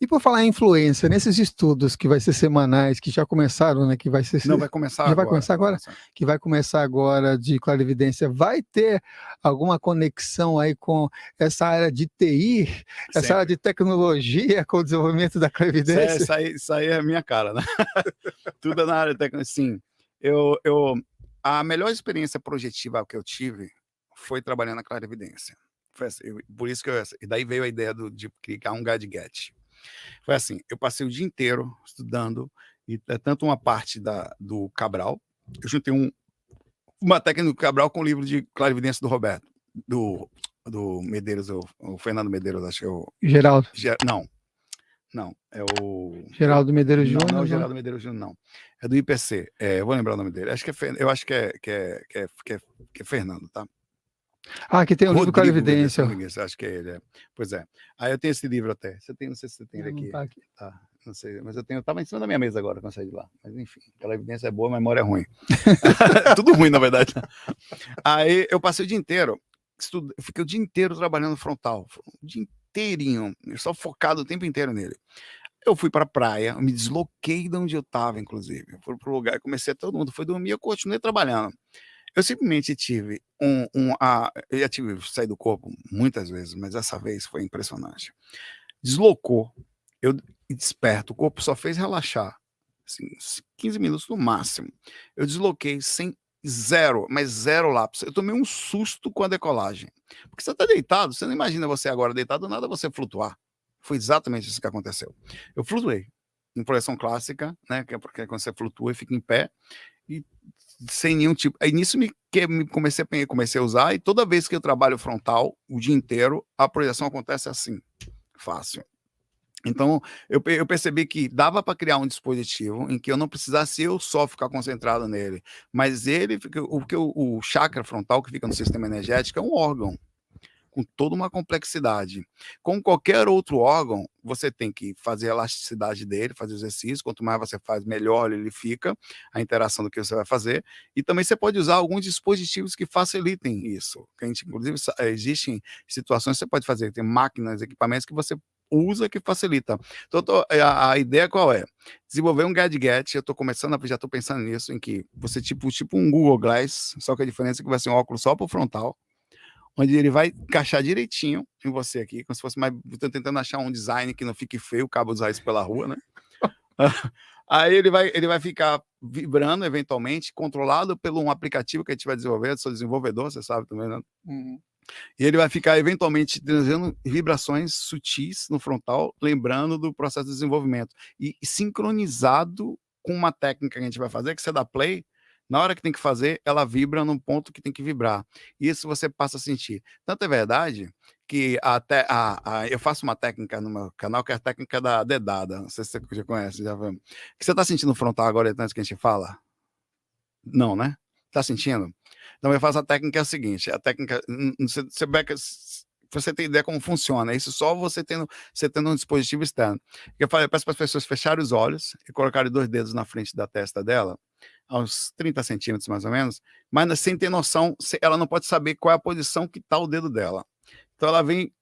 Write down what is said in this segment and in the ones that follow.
E por falar em influência, nesses estudos que vai ser semanais, que já começaram, né? Que vai ser. Não, vai começar já agora. Vai começar agora? Que vai começar agora de clarividência. Vai ter alguma conexão aí com essa área de TI, essa área de tecnologia, com o desenvolvimento da clarividência? Isso aí é a minha cara, né? Tudo é na área de tecnologia. Sim, a melhor experiência projetiva que eu tive foi trabalhando na clarividência. Foi assim, por isso que e daí veio a ideia de criar um gadget. Foi assim, eu passei o dia inteiro estudando, e tanto uma parte do Cabral, eu juntei uma técnica do Cabral com o livro de clarividência do Roberto, do Medeiros, o Fernando Medeiros, acho que é o... Geraldo. Não, é o... Geraldo Medeiros Júnior? Não é o Geraldo Medeiros Júnior, não. É do IPC, eu vou lembrar o nome dele. Eu acho que é Fernando, tá? Que tem o livro Clarividência. Acho que é ele, Pois é. Aí eu tenho esse livro até. Não sei se você tem ele aqui. Tá aqui. Tá, não sei, mas eu tava em cima da minha mesa agora quando eu saí de lá. Mas enfim, Clarividência é boa, a memória é ruim. Tudo ruim, na verdade. Aí eu passei o dia inteiro, fiquei o dia inteiro trabalhando frontal. O dia inteirinho, só focado o tempo inteiro nele. Eu fui para a praia, me desloquei de onde eu estava, inclusive. Eu fui para o lugar, comecei, todo mundo foi dormir, eu continuei trabalhando. Eu simplesmente tive eu já tive sair do corpo muitas vezes, mas essa vez foi impressionante. Deslocou, eu desperto, o corpo só fez relaxar, assim, 15 minutos no máximo. Eu desloquei sem zero lápis. Eu tomei um susto com a decolagem. Porque você está deitado, você não imagina você agora deitado, nada você flutuar. Foi exatamente isso que aconteceu. Eu flutuei em projeção clássica, né? Que é porque quando você flutua e fica em pé, e sem nenhum tipo. Aí nisso comecei a usar, e toda vez que eu trabalho frontal, o dia inteiro, a projeção acontece assim, fácil. Então, eu percebi que dava para criar um dispositivo em que eu não precisasse eu só ficar concentrado nele, mas o chakra frontal, que fica no sistema energético, é um órgão com toda uma complexidade. Como qualquer outro órgão, você tem que fazer a elasticidade dele, fazer exercício, quanto mais você faz, melhor ele fica, a interação do que você vai fazer, e também você pode usar alguns dispositivos que facilitem isso. Inclusive, existem situações que você pode fazer, tem máquinas, equipamentos que você usa que facilita. Então, a ideia qual é? Desenvolver um gadget, já estou pensando nisso, em que você tipo um Google Glass, só que a diferença é que vai ser um óculos só para o frontal, onde ele vai encaixar direitinho em você aqui, como se fosse tô tentando achar um design que não fique feio, o cabo usar isso pela rua, né? Aí ele vai ficar vibrando eventualmente, controlado por um aplicativo que a gente vai desenvolver. Eu sou desenvolvedor, você sabe também, né? Uhum. E ele vai ficar eventualmente trazendo vibrações sutis no frontal, lembrando do processo de desenvolvimento, e sincronizado com uma técnica que a gente vai fazer, que você dá play, na hora que tem que fazer, ela vibra num ponto que tem que vibrar. Isso você passa a sentir. Tanto é verdade que eu faço uma técnica no meu canal, que é a técnica da dedada. Não sei se você já conhece, já vamos. Que você está sentindo no frontal agora, antes que a gente fala? Não, né? Está sentindo? Então eu faço a técnica, é a seguinte, a técnica, você tem ideia como funciona, isso só você tendo um dispositivo externo. Eu peço para as pessoas fecharem os olhos e colocarem 2 dedos na frente da testa dela, aos 30 centímetros mais ou menos, mas sem ter noção, ela não pode saber qual é a posição que está o dedo dela. Então ela vem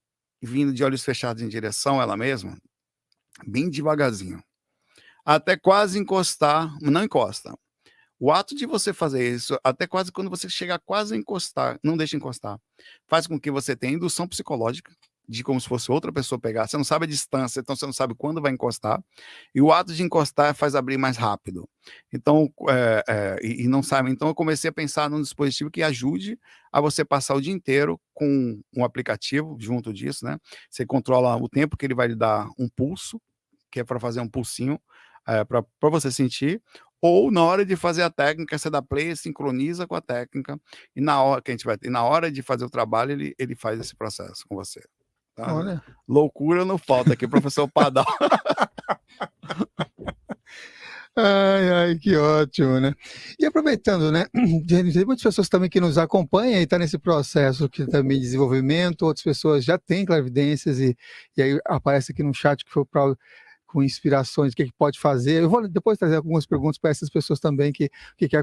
vindo de olhos fechados em direção a ela mesma, bem devagarzinho, até quase encostar, não encosta. O ato de você fazer isso, até quase quando você chega quase a encostar, não deixa encostar, faz com que você tenha indução psicológica, de como se fosse outra pessoa pegar. Você não sabe a distância, então você não sabe quando vai encostar. E o ato de encostar faz abrir mais rápido. Então, e não sabe. Então, eu comecei a pensar num dispositivo que ajude a você passar o dia inteiro com um aplicativo junto disso, né? Você controla o tempo que ele vai lhe dar um pulso, que é para fazer um pulsinho, para você sentir, ou na hora de fazer a técnica, você dá play, sincroniza com a técnica, e na hora de fazer o trabalho, ele faz esse processo com você. Tá? Olha. Loucura não falta aqui, professor Padal. Ai, que ótimo, né? E aproveitando, né? Tem muitas pessoas também que nos acompanham e estão nesse processo que também de desenvolvimento, outras pessoas já têm clarividências e aí aparece aqui no chat que foi para com inspirações, o que pode fazer. Eu vou depois trazer algumas perguntas para essas pessoas também, o que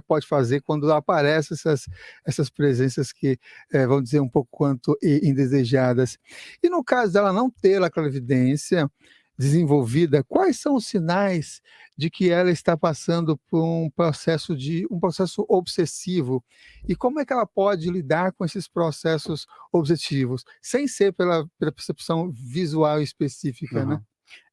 pode fazer quando aparecem essas presenças que, vamos dizer, um pouco quanto indesejadas. E no caso dela não ter a clarividência, desenvolvida, quais são os sinais de que ela está passando por um processo obsessivo? E como é que ela pode lidar com esses processos obsessivos, sem ser pela percepção visual específica, né?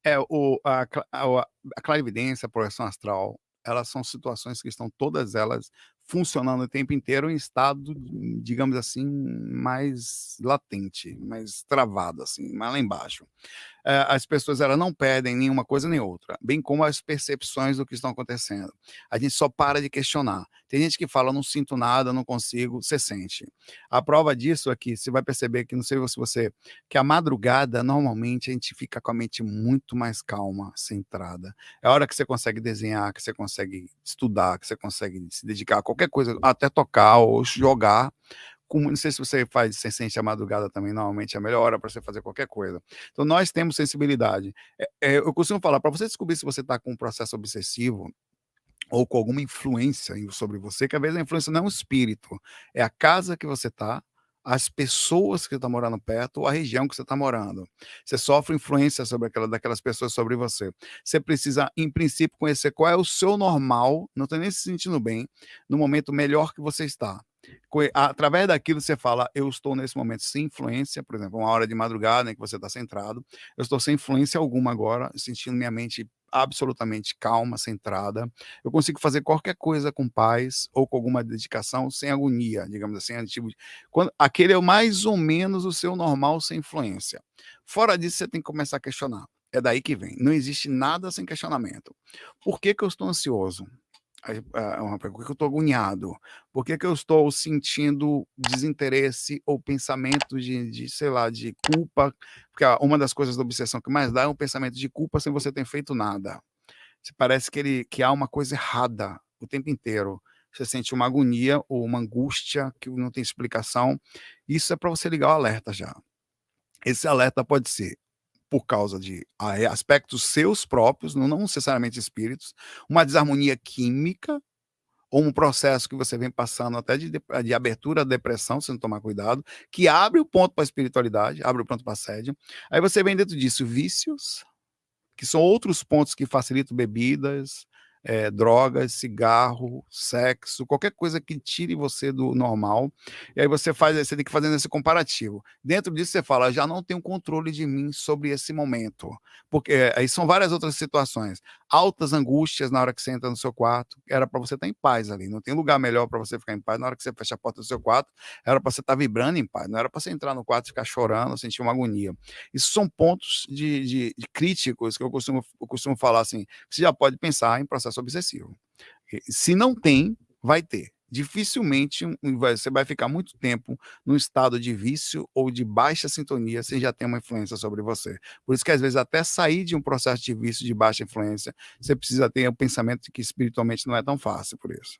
Aham. A clarividência, a projeção astral, elas são situações que estão todas elas funcionando o tempo inteiro em estado, digamos assim, mais latente, mais travado, assim, mais lá embaixo. As pessoas elas não perdem nenhuma coisa nem outra, bem como as percepções do que estão acontecendo. A gente só para de questionar. Tem gente que fala, não sinto nada, não consigo, você sente. A prova disso é que você vai perceber que, não sei se você, que a madrugada, normalmente, a gente fica com a mente muito mais calma, centrada. É a hora que você consegue desenhar, que você consegue estudar, que você consegue se dedicar a qualquer coisa, até tocar ou jogar. Não sei se você sente a madrugada também, normalmente é a melhor hora para você fazer qualquer coisa. Então nós temos sensibilidade. Eu costumo falar, para você descobrir se você está com um processo obsessivo ou com alguma influência sobre você, que às vezes a influência não é um espírito, é a casa que você está, as pessoas que estão morando perto ou a região que você está morando. Você sofre influência sobre daquelas pessoas sobre você. Você precisa, em princípio, conhecer qual é o seu normal, não está nem se sentindo bem, no momento melhor que você está. Através daquilo você fala, eu estou nesse momento sem influência, por exemplo, uma hora de madrugada em que você está centrado, eu estou sem influência alguma agora, sentindo minha mente absolutamente calma, centrada, eu consigo fazer qualquer coisa com paz ou com alguma dedicação, sem agonia, digamos assim, aquele é mais ou menos o seu normal sem influência. Fora disso, você tem que começar a questionar. É daí que vem. Não existe nada sem questionamento. Por que que eu estou ansioso? Por que eu estou agoniado? Por que que eu estou sentindo desinteresse ou pensamento sei lá, de culpa? Porque uma das coisas da obsessão que mais dá é um pensamento de culpa sem você ter feito nada. Parece que há uma coisa errada o tempo inteiro. Você sente uma agonia ou uma angústia que não tem explicação. Isso é para você ligar o alerta já. Esse alerta pode ser por causa de aspectos seus próprios, não necessariamente espíritos, uma desarmonia química ou um processo que você vem passando até de abertura à depressão, se não tomar cuidado, que abre o ponto para a espiritualidade, abre o ponto para a assédio. Aí você vem dentro disso vícios, que são outros pontos que facilitam bebidas, drogas, cigarro, sexo, qualquer coisa que tire você do normal. E aí você tem que fazer esse comparativo. Dentro disso você fala, já não tenho controle de mim sobre esse momento. Porque aí são várias outras situações. Altas angústias na hora que você entra no seu quarto, era para você estar em paz ali. Não tem lugar melhor para você ficar em paz. Na hora que você fecha a porta do seu quarto, era para você estar vibrando em paz. Não era para você entrar no quarto e ficar chorando, sentir uma agonia. Isso são pontos de críticos que eu costumo falar assim, que você já pode pensar em processo obsessivo. Se não tem, vai ter. Dificilmente você vai ficar muito tempo num estado de vício ou de baixa sintonia sem já ter uma influência sobre você. Por isso que às vezes até sair de um processo de vício de baixa influência, você precisa ter o pensamento de que espiritualmente não é tão fácil por isso.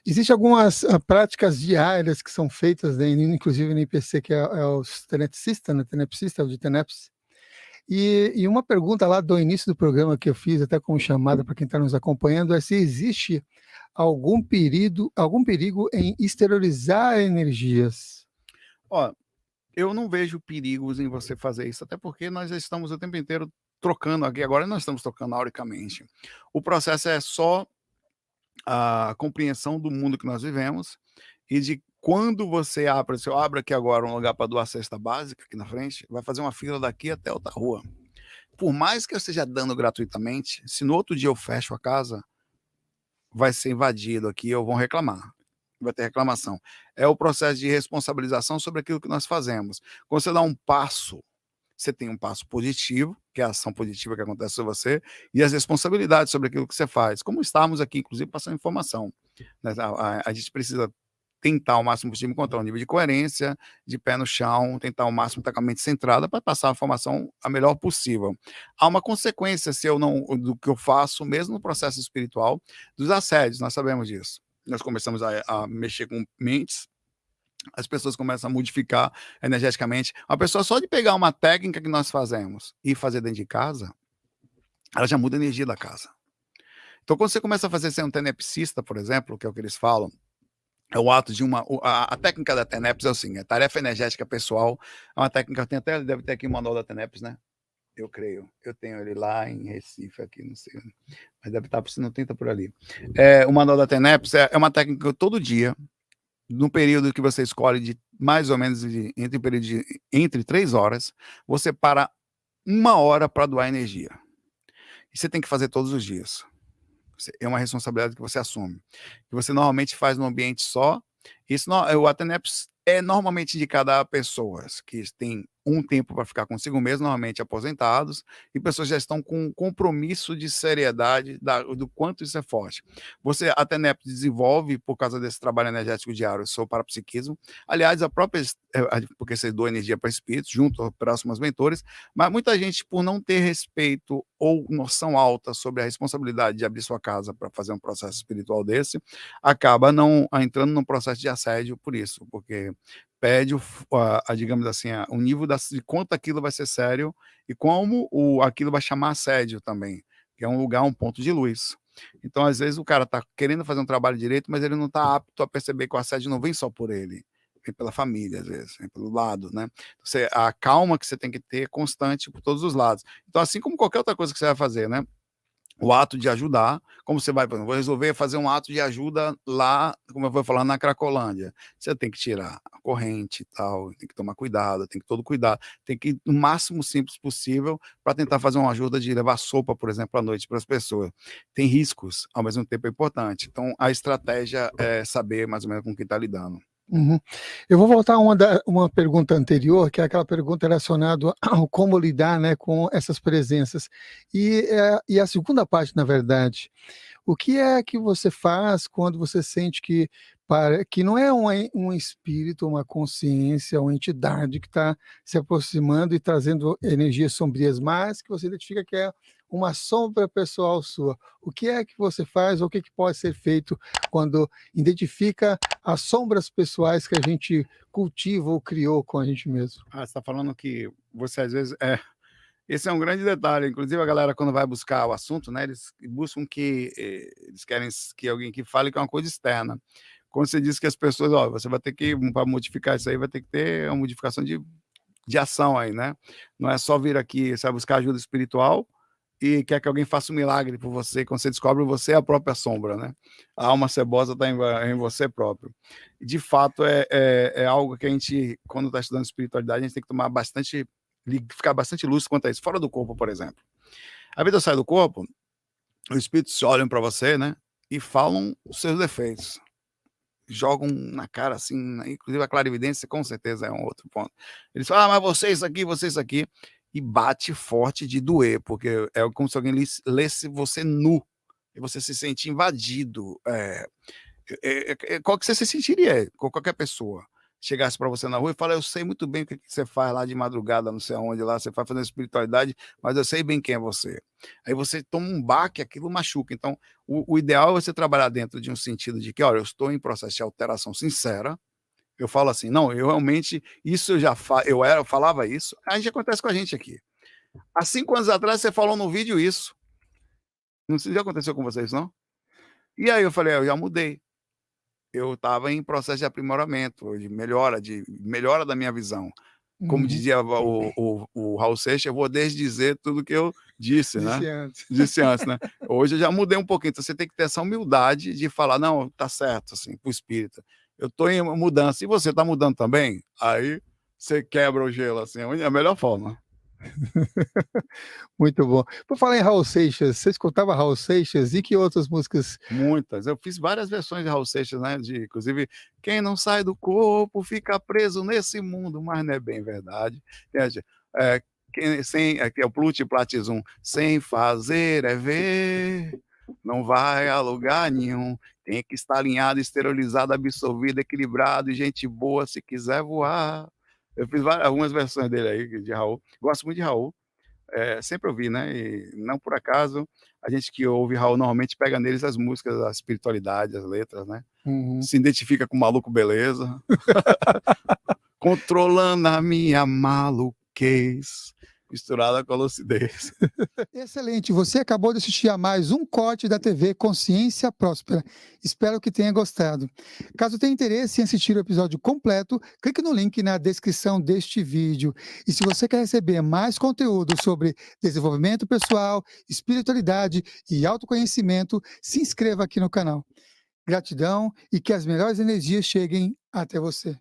Existem algumas práticas diárias que são feitas, né, inclusive no IPC, que é os tenepsista, né, tenepsista, o de TENEPS. E uma pergunta lá do início do programa que eu fiz, até como chamada para quem está nos acompanhando, é se existe algum perigo em exteriorizar energias. Ó, eu não vejo perigos em você fazer isso, até porque nós já estamos o tempo inteiro trocando aqui, agora nós estamos trocando auricamente. O processo é só a compreensão do mundo que nós vivemos e de quando você abre, se eu abro aqui agora um lugar para doar cesta básica aqui na frente, vai fazer uma fila daqui até outra rua. Por mais que eu esteja dando gratuitamente, se no outro dia eu fecho a casa, vai ser invadido aqui ou vão reclamar. Vai ter reclamação. É o processo de responsabilização sobre aquilo que nós fazemos. Quando você dá um passo, você tem um passo positivo, que é a ação positiva que acontece com você, e as responsabilidades sobre aquilo que você faz. Como estamos aqui, inclusive, passando informação. Né? A gente precisa tentar ao máximo possível encontrar um nível de coerência, de pé no chão, tentar ao máximo estar com a mente centrada para passar a informação a melhor possível. Há uma consequência se eu não do que eu faço, mesmo no processo espiritual, dos assédios, nós sabemos disso. Nós começamos a mexer com mentes, as pessoas começam a modificar energeticamente. A pessoa só de pegar uma técnica que nós fazemos e fazer dentro de casa, ela já muda a energia da casa. Então, quando você começa a fazer ser um tenepsista, por exemplo, que é o que eles falam, é o ato de a técnica da TENEPS é assim, tarefa energética pessoal, é uma técnica, deve ter aqui o manual da TENEPS, né? Eu creio. Eu tenho ele lá em Recife, aqui, não sei. Mas deve estar, se não tenta por ali. O manual da TENEPS é uma técnica que eu todo dia, no período que você escolhe, de mais ou menos entre 3 horas, você para 1 hora para doar energia. E você tem que fazer todos os dias. É uma responsabilidade que você assume. Que você normalmente faz num ambiente só. Isso não, o ATNEPS é normalmente indicado a pessoas que têm um tempo para ficar consigo mesmo, normalmente aposentados, e pessoas que já estão com um compromisso de seriedade do quanto isso é forte. Você, a TENEPS desenvolve, por causa desse trabalho energético diário, seu parapsiquismo. Aliás, a própria, porque você doa energia para espíritos, junto aos próximos mentores, mas muita gente, por não ter respeito ou noção alta sobre a responsabilidade de abrir sua casa para fazer um processo espiritual desse, acaba não entrando num processo de assédio por isso, porque pede, digamos assim, o nível de quanto aquilo vai ser sério e como aquilo vai chamar assédio também, que é um lugar, um ponto de luz. Então, às vezes, o cara está querendo fazer um trabalho direito, mas ele não está apto a perceber que o assédio não vem só por ele, vem pela família, às vezes, vem pelo lado, né? A calma que você tem que ter constante por todos os lados. Então, assim como qualquer outra coisa que você vai fazer, né? O ato de ajudar, como você vai, por exemplo, vou resolver fazer um ato de ajuda lá, como eu vou falar, na Cracolândia. Você tem que tirar a corrente e tal, tem que tomar cuidado, tem que todo cuidado, tem que ir no máximo simples possível para tentar fazer uma ajuda de levar sopa, por exemplo, à noite para as pessoas. Tem riscos, ao mesmo tempo é importante. Então, a estratégia é saber mais ou menos com quem está lidando. Uhum. Eu vou voltar a uma pergunta anterior, que é aquela pergunta relacionada ao como lidar, né, com essas presenças. E a segunda parte, na verdade, o que é que você faz quando você sente que não é um espírito, uma consciência, uma entidade que está se aproximando e trazendo energias sombrias, mas que você identifica que é uma sombra pessoal sua? O que é que você faz, ou o que pode ser feito quando identifica as sombras pessoais que a gente cultiva ou criou com a gente mesmo? Você está falando que você, às vezes, esse é um grande detalhe. Inclusive, a galera, quando vai buscar o assunto, né, eles buscam eles querem que alguém que fale que é uma coisa externa. Quando você diz que as pessoas, ó, você vai ter que, para modificar isso aí, vai ter que ter uma modificação de ação aí, né? Não é só vir aqui, você vai buscar ajuda espiritual e quer que alguém faça um milagre por você, quando você descobre você é a própria sombra, né? A alma cebosa está em você próprio. De fato, é algo que a gente, quando está estudando espiritualidade, a gente tem que tomar ficar bastante lúcido quanto a isso, fora do corpo, por exemplo. A vida sai do corpo, os espíritos olham para você, né, e falam os seus defeitos. Jogam na cara, assim, inclusive a clarividência, com certeza, é um outro ponto. Eles falam, mas você isso aqui, e bate forte de doer, porque é como se alguém lesse você nu, e você se sente invadido. Qual que você se sentiria com qualquer pessoa? Chegasse para você na rua e fala, eu sei muito bem o que você faz lá de madrugada, não sei aonde lá, você vai fazendo espiritualidade, mas eu sei bem quem é você. Aí você toma um baque, aquilo machuca. Então, o ideal é você trabalhar dentro de um sentido de que, olha, eu estou em processo de alteração sincera, eu falo assim, não, eu realmente, isso eu falava isso, a gente acontece com a gente aqui. Há 5 anos atrás, você falou no vídeo isso. Não sei se já aconteceu com vocês, não? E aí eu falei, eu já mudei. Eu estava em processo de aprimoramento, de melhora da minha visão. Como dizia o Raul Seixas, eu vou desdizer tudo que eu disse, né? Disse antes, né? Hoje eu já mudei um pouquinho, então você tem que ter essa humildade de falar, não, tá certo, assim, pro espírita. Eu tô em mudança, e você tá mudando também? Aí você quebra o gelo, assim, é a melhor forma. Muito bom. Por falar em Raul Seixas, você escutava Raul Seixas e que outras músicas? Muitas. Eu fiz várias versões de Raul Seixas, né? Inclusive, quem não sai do corpo fica preso nesse mundo, mas não é bem verdade. É, que é o Pluti Platizum, sem fazer é ver, não vai a lugar nenhum. Tem que estar alinhado, esterilizado, absorvido, equilibrado e gente boa se quiser voar. Eu fiz algumas versões dele aí, de Raul. Gosto muito de Raul. Sempre ouvi, né? E não por acaso, a gente que ouve Raul normalmente pega neles as músicas, a espiritualidade, as letras, né? Se identifica com o maluco, beleza. Controlando a minha maluquez. misturada com a lucidez. Excelente, você acabou de assistir a mais um corte da TV Consciência Próspera. Espero que tenha gostado. Caso tenha interesse em assistir o episódio completo, clique no link na descrição deste vídeo. E se você quer receber mais conteúdo sobre desenvolvimento pessoal, espiritualidade e autoconhecimento, se inscreva aqui no canal. Gratidão e que as melhores energias cheguem até você.